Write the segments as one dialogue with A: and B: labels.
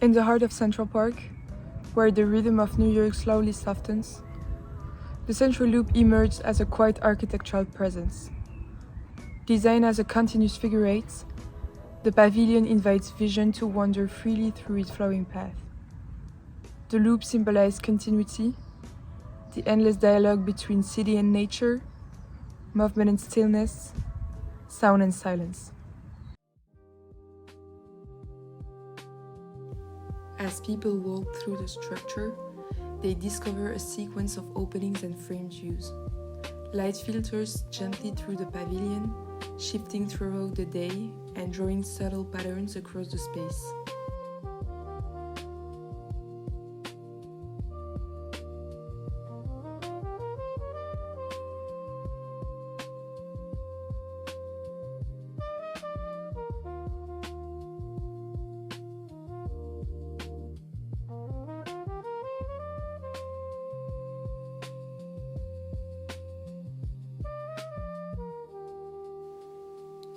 A: In the heart of Central Park, where the rhythm of New York slowly softens, the central loop emerged as a quiet architectural presence. Designed as a continuous figure eight, the pavilion invites vision to wander freely through its flowing path. The loop symbolizes continuity, the endless dialogue between city and nature, movement and stillness, sound and silence. As people walk through the structure, they discover a sequence of openings and framed views. Light filters gently through the pavilion, shifting throughout the day and drawing subtle patterns across the space.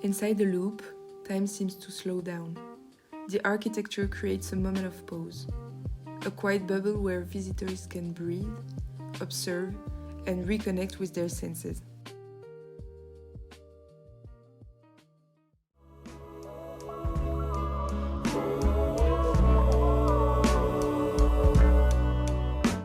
A: Inside the loop, time seems to slow down. The architecture creates a moment of pause, a quiet bubble where visitors can breathe, observe, and reconnect with their senses.